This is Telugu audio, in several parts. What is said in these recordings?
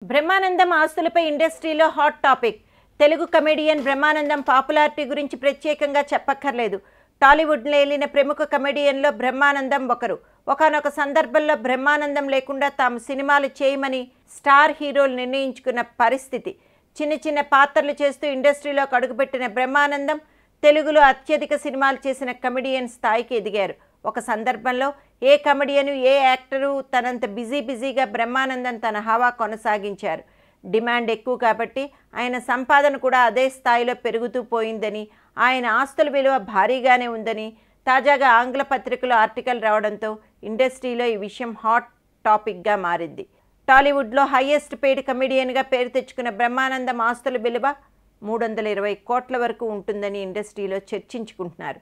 బ్రహ్మానందం ఆస్తులపై ఇండస్ట్రీలో hot topic. Telugu comedian Brahmanandam popularity గురించి ప్రత్యేకంగా చెప్పక్కర్లేదు. టాలీవుడ్ ఏలిన ప్రముఖ కమెడియన్లో బ్రహ్మానందం ఒకరు. ఒకానొక సందర్భంలో బ్రహ్మానందం లేకుండా తాము సినిమాలు చేయమని స్టార్ హీరోలు నిర్ణయించుకున్న పరిస్థితి. చిన్న చిన్న పాత్రలు చేస్తూ ఇండస్ట్రీలోకి అడుగుపెట్టిన బ్రహ్మానందం తెలుగులో అత్యధిక సినిమాలు చేసిన కమెడియన్ స్థాయికి ఎదిగారు. ఒక సందర్భంలో ఏ కమెడియను ఏ యాక్టరు తనంత బిజీగా బ్రహ్మానందం తన హవా కొనసాగించారు. డిమాండ్ ఎక్కువ కాబట్టి ఆయన సంపాదన కూడా అదే స్థాయిలో పెరుగుతూ పోయిందని, ఆయన ఆస్తుల విలువ భారీగానే ఉందని తాజాగా ఆంగ్ల పత్రికలో ఆర్టికల్ రావడంతో ఇండస్ట్రీలో ఈ విషయం హాట్ టాపిక్గా మారింది. టాలీవుడ్లో హైయెస్ట్ పెయిడ్ కమెడియన్గా పేరు తెచ్చుకున్న బ్రహ్మానందం ఆస్తుల విలువ 320 కోట్ల వరకు ఉంటుందని ఇండస్ట్రీలో చర్చించుకుంటున్నారు.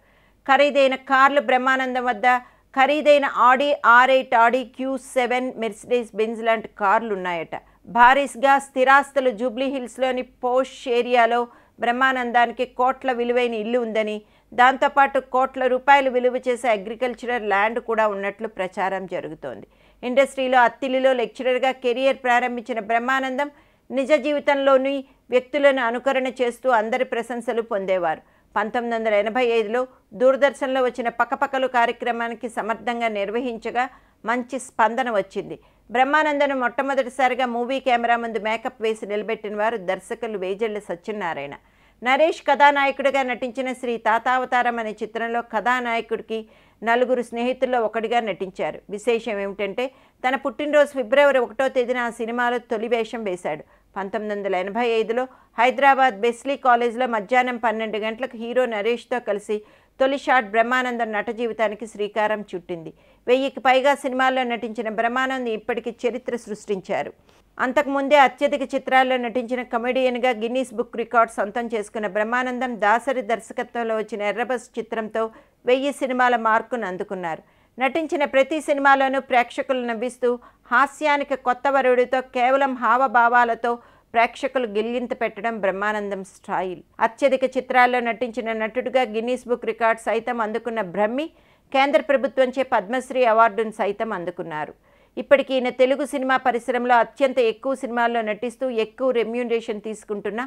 ఖరీదైన కార్లు బ్రహ్మానందం వద్ద ఖరీదైన ఆడి R8, ఆడి Q7, మెర్సిడెస్ బెంజ్ లాంటి కార్లు ఉన్నాయట. భారీస్గా స్థిరాస్తులు జూబ్లీ హిల్స్లోని పోష్ ఏరియాలో బ్రహ్మానందానికి కోట్ల విలువైన ఇల్లు ఉందని, దాంతోపాటు కోట్ల రూపాయలు విలువ చేసే అగ్రికల్చరల్ ల్యాండ్ కూడా ఉన్నట్లు ప్రచారం జరుగుతోంది. ఇండస్ట్రీలో అత్తిలిలో లెక్చరర్గా కెరియర్ ప్రారంభించిన బ్రహ్మానందం నిజ జీవితంలోని వ్యక్తులను అనుకరణ చేస్తూ అందరి ప్రశంసలు పొందేవారు. 1985లో దూరదర్శన్లో వచ్చిన పకపకలు కార్యక్రమానికి సమర్థంగా నిర్వహించగా మంచి స్పందన వచ్చింది. బ్రహ్మానందను మొట్టమొదటిసారిగా మూవీ కెమెరా ముందు మేకప్ వేసి నిలబెట్టిన వారు దర్శకులు వేజెళ్ల సత్యనారాయణ. నరేష్ కథానాయకుడిగా నటించిన శ్రీ తాతావతారం అనే చిత్రంలో కథానాయకుడికి 4 స్నేహితుల్లో ఒకటిగా నటించారు. విశేషం ఏమిటంటే తన పుట్టినరోజు ఫిబ్రవరి 1వ తేదీన ఆ సినిమాలో తొలి వేషం వేశాడు. 1985లో హైదరాబాద్ బెస్లీ కాలేజ్లో మధ్యాహ్నం 12 గంటలకు హీరో నరేష్తో కలిసి తొలి షాట్ బ్రహ్మానందం నట జీవితానికి శ్రీకారం చుట్టింది. 1000కి పైగా సినిమాల్లో నటించిన బ్రహ్మానందం ఇప్పటికీ చరిత్ర సృష్టించారు. అంతకుముందే అత్యధిక చిత్రాల్లో నటించిన కమెడియన్గా గిన్నీస్ బుక్ రికార్డ్ సొంతం చేసుకున్న బ్రహ్మానందం దాసరి దర్శకత్వంలో వచ్చిన ఎర్రబస్ చిత్రంతో 1000 సినిమాల మార్కును అందుకున్నారు. నటించిన ప్రతి సినిమాలోనూ ప్రేక్షకులు నవ్విస్తూ హాస్యానికి కొత్త వరుడితో కేవలం హావభావాలతో ప్రేక్షకులు గిల్లింత పెట్టడం బ్రహ్మానందం స్టైల్. అత్యధిక చిత్రాల్లో నటించిన నటుడిగా గిన్నీస్ బుక్ రికార్డ్ సైతం అందుకున్న బ్రహ్మి కేంద్ర ప్రభుత్వంచే పద్మశ్రీ అవార్డును సైతం అందుకున్నారు. ఇప్పటికీ ఈయన తెలుగు సినిమా పరిశ్రమలో అత్యంత ఎక్కువ సినిమాల్లో నటిస్తూ ఎక్కువ రెమ్యూనరేషన్ తీసుకుంటున్న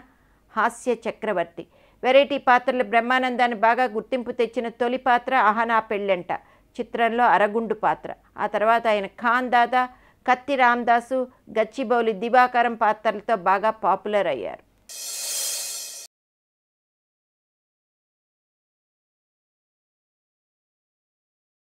హాస్య చక్రవర్తి. వెరైటీ పాత్రలు బ్రహ్మానందాన్ని బాగా గుర్తింపు తెచ్చిన తొలి పాత్ర అహనా పెళ్ళంట చిత్రంలో అరగుండు పాత్ర. ఆ తర్వాత ఆయన ఖాన్ దాదా, కత్తి రామదాసు, గచ్చిబౌలి దివాకరం పాత్రలతో బాగా పాపులర్ అయ్యారు.